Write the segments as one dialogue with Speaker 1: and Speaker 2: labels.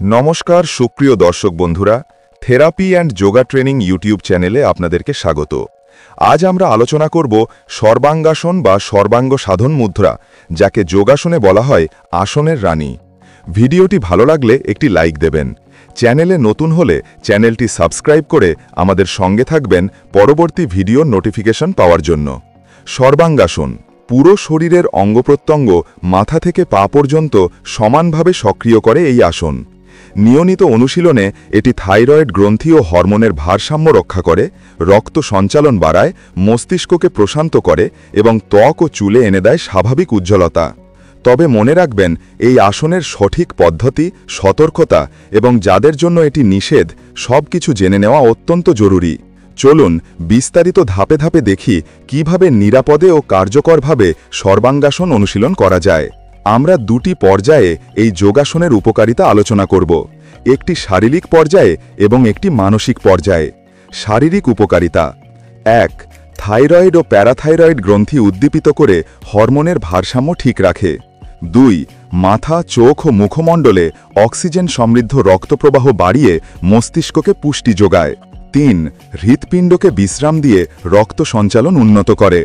Speaker 1: নমস্কার সুপ্রিয় দর্শক বন্ধুরা, therapy and yoga training YouTube চ্যানেলে আপনাদেরকে স্বাগত। আজ আমরা আলোচনা করব সর্বাঙ্গাসন বা সর্বাঙ্গ সাধন মুদ্রা, যাকে যোগাসনে বলা হয় আসনের রানী। ভিডিওটি ভালো লাগলে একটি লাইক দেবেন। চ্যানেলে নতুন হলে চ্যানেলটি সাবস্ক্রাইব করে আমাদের সঙ্গে থাকবেন পরবর্তী ভিডিওর নোটিফিকেশন পাওয়ার জন্য। সর্বাঙ্গাসন পুরো শরীরের অঙ্গপ্রত্যঙ্গ মাথা থেকে পা পর্যন্ত সমানভাবে সক্রিয় করে এই আসন। নিয়মিত অনুশীলনে এটি থাইরয়েড গ্রন্থি ও হরমোনের ভারসাম্য রক্ষা করে, রক্ত সঞ্চালন বাড়ায়, মস্তিষ্ককে প্রশান্ত করে এবং ত্বক ও চুলে এনে দেয় স্বাভাবিক উজ্জ্বলতা। তবে মনে রাখবেন, এই আসনের সঠিক পদ্ধতি, সতর্কতা এবং যাদের জন্য এটি নিষেধ সব কিছু জেনে নেওয়া অত্যন্ত জরুরি। চলুন বিস্তারিত ধাপে ধাপে দেখি কিভাবে নিরাপদে ও কার্যকরভাবে সর্বাঙ্গাসন অনুশীলন করা যায়। আমরা দুটি পর্যায়ে এই যোগাসনের উপকারিতা আলোচনা করব, একটি শারীরিক পর্যায়ে এবং একটি মানসিক পর্যায়ে। শারীরিক উপকারিতা: ১. থাইরয়েড ও প্যারাথাইরয়েড গ্রন্থি উদ্দীপিত করে হরমোনের ভারসাম্য ঠিক রাখে। ২. মাথা, চোখ ও মুখমণ্ডলে অক্সিজেন সমৃদ্ধ রক্তপ্রবাহ বাড়িয়ে মস্তিষ্ককে পুষ্টি যোগায়। ৩. হৃৎপিণ্ডকে বিশ্রাম দিয়ে রক্ত সঞ্চালন উন্নত করে।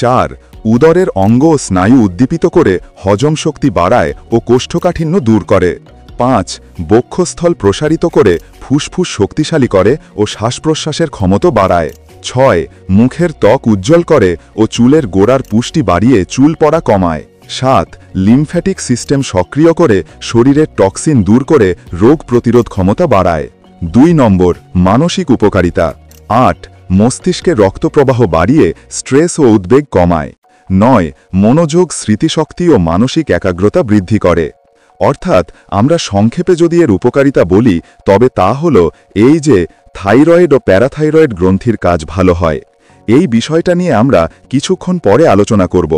Speaker 1: ৪. উদরের অঙ্গ ও স্নায়ু উদ্দীপিত করে হজম শক্তি বাড়ায় ও কোষ্ঠকাঠিন্য দূর করে। ৫. বক্ষস্থল প্রসারিত করে ফুসফুস শক্তিশালী করে ও শ্বাস-প্রশ্বাসের ক্ষমতা বাড়ায়। ৬. মুখের ত্বক উজ্জ্বল করে ও চুলের গোড়ার পুষ্টি বাড়িয়ে চুল পড়া কমায়। ৭. লিম্ফ্যাটিক সিস্টেম সক্রিয় করে শরীরের টক্সিন দূর করে রোগ প্রতিরোধ ক্ষমতা বাড়ায়। ২ নম্বর, মানসিক উপকারিতা: ৮. মস্তিষ্কে রক্তপ্রবাহ বাড়িয়ে স্ট্রেস ও উদ্বেগ কমায়। ৯. মনোযোগ, স্মৃতিশক্তি ও মানসিক একাগ্রতা বৃদ্ধি করে। অর্থাৎ আমরা সংক্ষেপে যদি এর উপকারিতা বলি তবে তা হল এই যে থাইরয়েড ও প্যারাথাইরয়েড গ্রন্থির কাজ ভালো হয়। এই বিষয়টা নিয়ে আমরা কিছুক্ষণ পরে আলোচনা করব।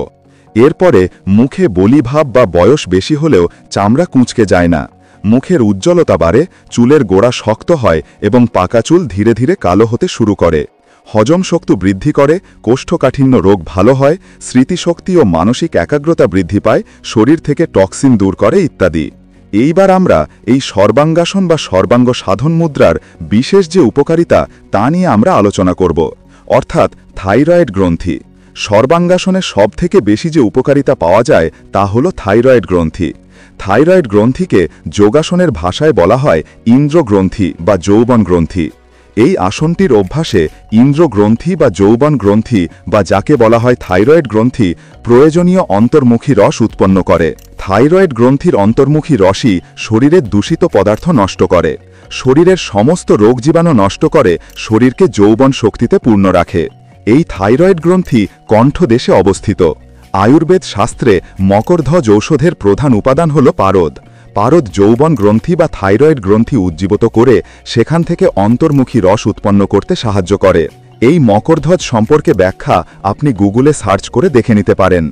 Speaker 1: এরপরে মুখে বলিভাব বা বয়স বেশি হলেও চামড়া কুঁচকে যায় না, মুখের উজ্জ্বলতা বাড়ে, চুলের গোড়া শক্ত হয় এবং পাকা চুল ধীরে ধীরে কালো হতে শুরু করে। হজম শক্তি বৃদ্ধি করে, কোষ্ঠকাঠিন্য রোগ ভালো হয়, স্মৃতিশক্তি ও মানসিক একাগ্রতা বৃদ্ধি পায়, শরীর থেকে টক্সিন দূর করে ইত্যাদি। এইবার আমরা এই সর্বাঙ্গাসন বা সর্বাঙ্গ সাধন মুদ্রার বিশেষ যে উপকারিতা তা নিয়ে আমরা আলোচনা করব, অর্থাৎ থাইরয়েড গ্রন্থি। সর্বাঙ্গাসনে সবথেকে বেশি যে উপকারিতা পাওয়া যায় তা হল থাইরয়েড গ্রন্থি। থাইরয়েড গ্রন্থিকে যোগাসনের ভাষায় বলা হয় ইন্দ্র গ্রন্থি বা যৌবন গ্রন্থি। এই আসনটির অভ্যাসে ইন্দ্র গ্রন্থি বা যৌবন গ্রন্থি বা যাকে বলা হয় থাইরয়েড গ্রন্থি প্রয়োজনীয় অন্তর্মুখী রস উৎপন্ন করে। থাইরয়েড গ্রন্থির অন্তর্মুখী রসই শরীরের দূষিত পদার্থ নষ্ট করে, শরীরের সমস্ত রোগ জীবাণু নষ্ট করে, শরীরকে যৌবন শক্তিতে পূর্ণ রাখে। এই থাইরয়েড গ্রন্থি কণ্ঠদেশে অবস্থিত। আয়ুর্বেদ শাস্ত্রে মকরধ্বজ ঔষধের প্রধান উপাদান হল পারদ। পারদ যৌবন গ্রন্থি বা থাইরয়েড গ্রন্থি উজ্জীবিত করে সেখান থেকে অন্তর্মুখী রস উৎপন্ন করতে সাহায্য করে। এই মকরধ্বজ সম্পর্কে ব্যাখ্যা আপনি গুগলে সার্চ করে দেখে নিতে পারেন।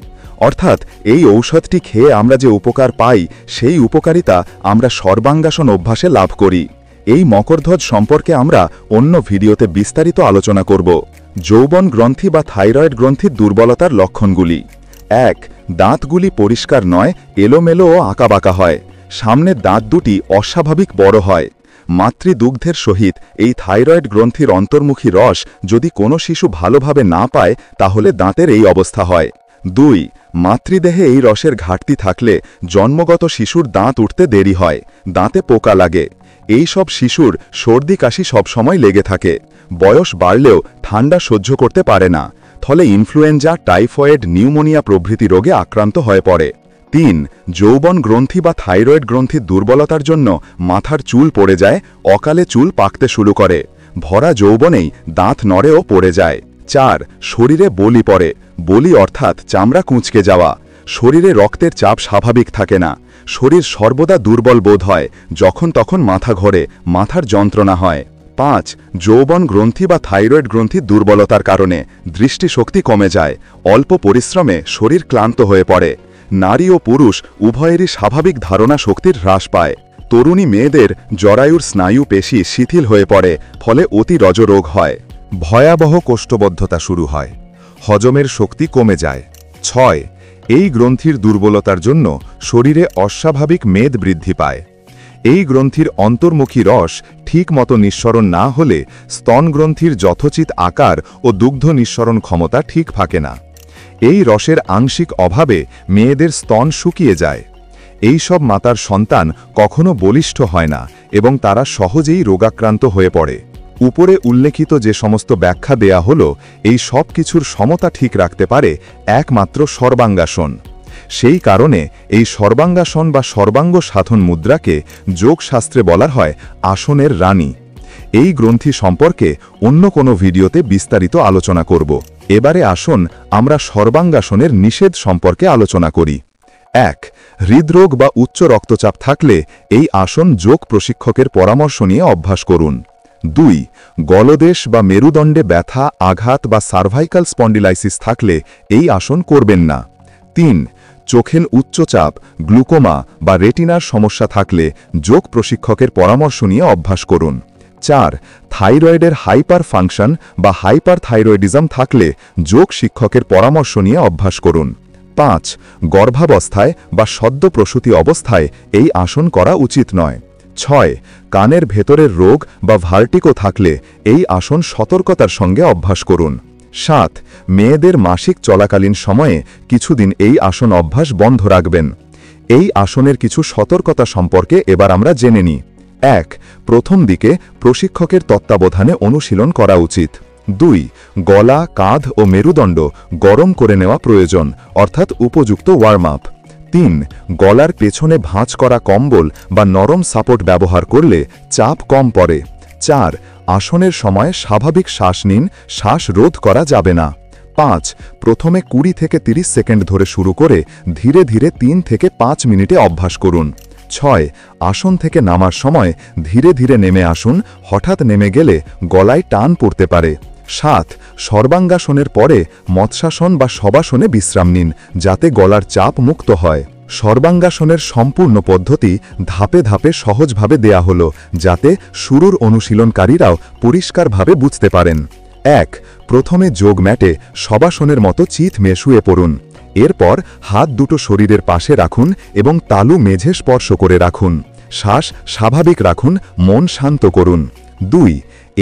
Speaker 1: অর্থাৎ এই ঔষধটি খেয়ে আমরা যে উপকার পাই সেই উপকারিতা আমরা সর্বাঙ্গাসন অভ্যাসে লাভ করি। এই মকরধ্বজ সম্পর্কে আমরা অন্য ভিডিওতে বিস্তারিত আলোচনা করব। যৌবন গ্রন্থি বা থাইরয়েড গ্রন্থির দুর্বলতার লক্ষণগুলি: ১. দাঁতগুলি পরিষ্কার নয়, এলোমেলো ও আঁকাবাঁকা হয়। সামনের দাঁত দুটি অস্বাভাবিক বড় হয়। মাতৃদুগ্ধের সহিত এই থাইরয়েড গ্রন্থির অন্তর্মুখী রস যদি কোনো শিশু ভালোভাবে না পায় তাহলে দাঁতের এই অবস্থা হয়। ২. মাতৃদেহে এই রসের ঘাটতি থাকলে জন্মগত শিশুর দাঁত উঠতে দেরি হয়, দাঁতে পোকা লাগে। এই সব শিশুর সর্দি কাশি সবসময় লেগে থাকে, বয়স বাড়লেও ঠান্ডা সহ্য করতে পারে না, ফলে ইনফ্লুয়েঞ্জা, টাইফয়েড, নিউমোনিয়া প্রভৃতি রোগে আক্রান্ত হয়ে পড়ে। ৩. যৌবন গ্রন্থি বা থাইরয়েড গ্রন্থির দুর্বলতার জন্য মাথার চুল পড়ে যায়, অকালে চুল পাকতে শুরু করে, ভরা যৌবনেই দাঁত নড়ে ও পড়ে যায়। ৪. শরীরে বলি পড়ে। বলি অর্থাৎ চামড়া কুঁচকে যাওয়া। শরীরে রক্তের চাপ স্বাভাবিক থাকে না, শরীর সর্বদা দুর্বল বোধ হয়, যখন তখন মাথা ঘোরে, মাথার যন্ত্রণা হয়। ৫. যৌবন গ্রন্থি বা থাইরয়েড গ্রন্থির দুর্বলতার কারণে দৃষ্টিশক্তি কমে যায়, অল্প পরিশ্রমে শরীর ক্লান্ত হয়ে পড়ে। নারী ও পুরুষ উভয়েরই স্বাভাবিক ধারণা শক্তির হ্রাস পায়। তরুণী মেয়েদের জরায়ুর স্নায়ু পেশি শিথিল হয়ে পড়ে, ফলে অতি রজরোগ হয়। ভয়াবহ কোষ্ঠবদ্ধতা শুরু হয়, হজমের শক্তি কমে যায়। ৬. এই গ্রন্থির দুর্বলতার জন্য শরীরে অস্বাভাবিক মেদ বৃদ্ধি পায়। এই গ্রন্থির অন্তর্মুখী রস ঠিকমতো নিঃসরণ না হলে স্তনগ্রন্থির যথোচিত আকার ও দুগ্ধ নিঃসরণ ক্ষমতা ঠিক থাকে না। এই রসের আংশিক অভাবে মেয়েদের স্তন শুকিয়ে যায়। এই সব মাতার সন্তান কখনো বলিষ্ঠ হয় না এবং তারা সহজেই রোগাক্রান্ত হয়ে পড়ে। উপরে উল্লেখিত যে সমস্ত ব্যাখ্যা দেয়া হলো, এই সব কিছুর সমতা ঠিক রাখতে পারে একমাত্র সর্বাঙ্গাসন। সেই কারণে এই সর্বাঙ্গাসন বা সর্বাঙ্গ সাধন মুদ্রাকে যোগশাস্ত্রে বলা হয় আসনের রানী। এই গ্রন্থি সম্পর্কে অন্য কোনো ভিডিওতে বিস্তারিত আলোচনা করব। এবারে আসুন আমরা সর্বাঙ্গাসনের নিষেধ সম্পর্কে আলোচনা করি। 1. হৃদরোগ বা উচ্চ রক্তচাপ থাকলে এই আসন যোগ প্রশিক্ষকের পরামর্শ নিয়ে অভ্যাস করুন। 2. গলদেশ বা মেরুদণ্ডে ব্যথা, আঘাত বা সার্ভাইকাল স্পন্ডিলাইসিস থাকলে এই আসন করবেন না। 3. চোখের উচ্চচাপ, গ্লুকোমা বা রেটিনার সমস্যা থাকলে যোগ প্রশিক্ষকের পরামর্শ নিয়ে অভ্যাস করুন। 4. থাইরয়েডের হাইপার ফাংশন বা হাইপার থাইরয়েডিজম থাকলে যোগ শিক্ষকের পরামর্শ নিয়ে অভ্যাস করুন। 5. গর্ভাবস্থায় বা সদ্য প্রসূতি অবস্থায় এই আসন করা উচিত নয়। 6. কানের ভেতরের রোগ বা ভার্টিগো থাকলে এই আসন সতর্কতার সঙ্গে অভ্যাস করুন। 7. মেয়েদের মাসিক চলাকালীন সময়ে কিছুদিন এই আসন অভ্যাস বন্ধ রাখবেন। এই আসনের কিছু সতর্কতা সম্পর্কে এবার আমরা জেনে নিই। 1. প্রথম দিকে প্রশিক্ষকের তত্ত্বাবধানে অনুশীলন করা উচিত। 2. গলা, কাঁধ ও মেরুদণ্ড গরম করে নেওয়া প্রয়োজন, অর্থাৎ উপযুক্ত ওয়ার্ম আপ। 3. গলার পেছনে ভাঁজ করা কম্বল বা নরম সাপোর্ট ব্যবহার করলে চাপ কম পড়ে। 4. আসনের সময় স্বাভাবিক শ্বাস নিন, শ্বাস রোধ করা যাবে না। 5. প্রথমে 20 থেকে 30 সেকেন্ড ধরে শুরু করে ধীরে ধীরে 3 থেকে 5 মিনিটে অভ্যাস করুন। 6. আসন থেকে নামার সময় ধীরে ধীরে নেমে আসুন, হঠাৎ নেমে গেলে গলায় টান পড়তে পারে। 7. সর্বাঙ্গাসনের পরে মৎস্যাসন বা শবাসনে বিশ্রাম নিন, যাতে গলার চাপ মুক্ত হয়। সর্বাঙ্গাসনের সম্পূর্ণ পদ্ধতি ধাপে ধাপে সহজভাবে দেয়া হলো, যাতে শুরুর অনুশীলনকারীরাও পরিষ্কারভাবে বুঝতে পারেন। 1. প্রথমে যোগ ম্যাটে শবাসনের মতো চিত মেয়ে শুয়ে পড়ুন। এরপর হাত দুটো শরীরের পাশে রাখুন এবং তালু মেঝে স্পর্শ করে রাখুন। শ্বাস স্বাভাবিক রাখুন, মন শান্ত করুন। 2.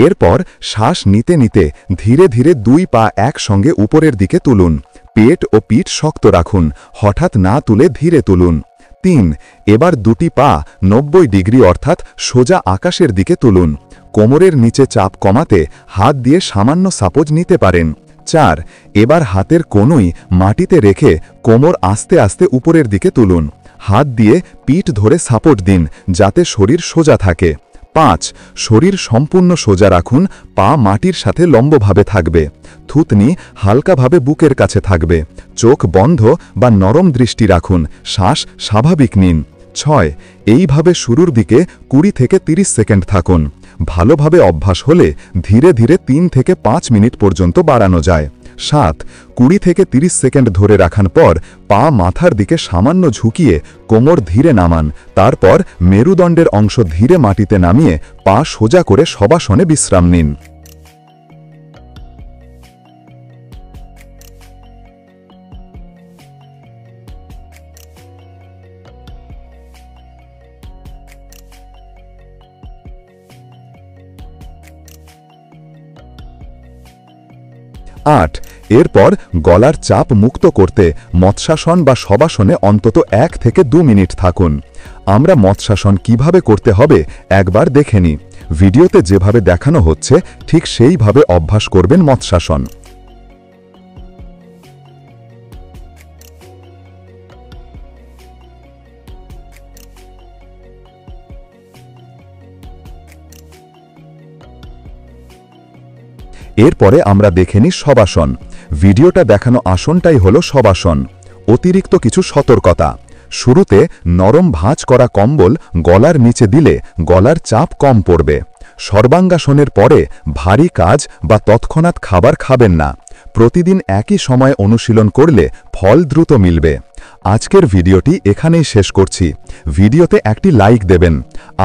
Speaker 1: এরপর শ্বাস নিতে নিতে ধীরে ধীরে 2 পা একসঙ্গে উপরের দিকে তুলুন। পেট ও পিঠ শক্ত রাখুন, হঠাৎ না তুলে ধীরে তুলুন। 3. এবার 2টি পা 90 ডিগ্রি অর্থাৎ সোজা আকাশের দিকে তুলুন। কোমরের নিচে চাপ কমাতে হাত দিয়ে সামান্য সাপোজ নিতে পারেন। 4. এবার হাতের কোণই মাটিতে রেখে কোমর আস্তে আস্তে উপরের দিকে তুলুন। হাত দিয়ে পিঠ ধরে সাপোর্ট দিন, যাতে শরীর সোজা থাকে। 5. শরীর সম্পূর্ণ সোজা রাখুন, পা মাটির সাথে লম্বভাবে থাকবে। থুতনি হালকাভাবে বুকের কাছে থাকবে। চোখ বন্ধ বা নরম দৃষ্টি রাখুন, শ্বাস স্বাভাবিক নিন। 6. এইভাবে শুরুর দিকে 20 থেকে 30 সেকেন্ড থাকুন। ভালোভাবে অভ্যাস হলে ধীরে ধীরে 3 থেকে 5 মিনিট পর্যন্ত বাড়ানো যায়। 7. 20 থেকে 30 সেকেন্ড ধরে রাখার পর পা মাথার দিকে সামান্য ঝুঁকিয়ে কোমর ধীরে নামান। তারপর মেরুদণ্ডের অংশ ধীরে মাটিতে নামিয়ে পা সোজা করে শবাসনে বিশ্রাম নিন। এরপর গলার চাপ মুক্ত করতে মৎস্যাসন বা শবাসনে অন্তত 1 থেকে 2 মিনিট থাকুন। আমরা মৎস্যাসন কিভাবে করতে হবে একবার দেখে নিই। ভিডিওতে যেভাবে দেখানো হচ্ছে ঠিক সেইভাবে অভ্যাস করবেন মৎস্যাসন। এরপরে আমরা দেখে নিই শবাসন। ভিডিওটা দেখানো আসনটাই হলো শবাসন। অতিরিক্ত কিছু সতর্কতা। শুরুতে নরম ভাঁজ করা কম্বল গলার নিচে দিলে গলার চাপ কম পড়বে। সর্বাঙ্গাসনের পরে ভারী কাজ বা তৎক্ষণাৎ খাবার খাবেন না। প্রতিদিন একই সময়ে অনুশীলন করলে ফল দ্রুত মিলবে। আজকের ভিডিওটি এখানেই শেষ করছি। ভিডিওতে একটি লাইক দেবেন।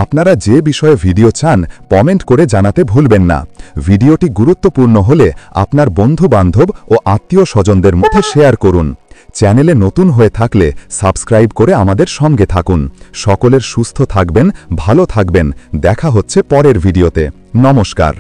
Speaker 1: আপনারা যে বিষয়ে ভিডিও চান কমেন্ট করে জানাতে ভুলবেন না। ভিডিওটি গুরুত্বপূর্ণ হলে আপনার বন্ধু বান্ধব ও আত্মীয় স্বজনদের মধ্যে শেয়ার করুন।
Speaker 2: চ্যানেলে নতুন হয়ে থাকলে সাবস্ক্রাইব করে আমাদের সঙ্গে থাকুন। সকলের সুস্থ থাকবেন, ভালো থাকবেন। দেখা হচ্ছে পরের ভিডিওতে। নমস্কার।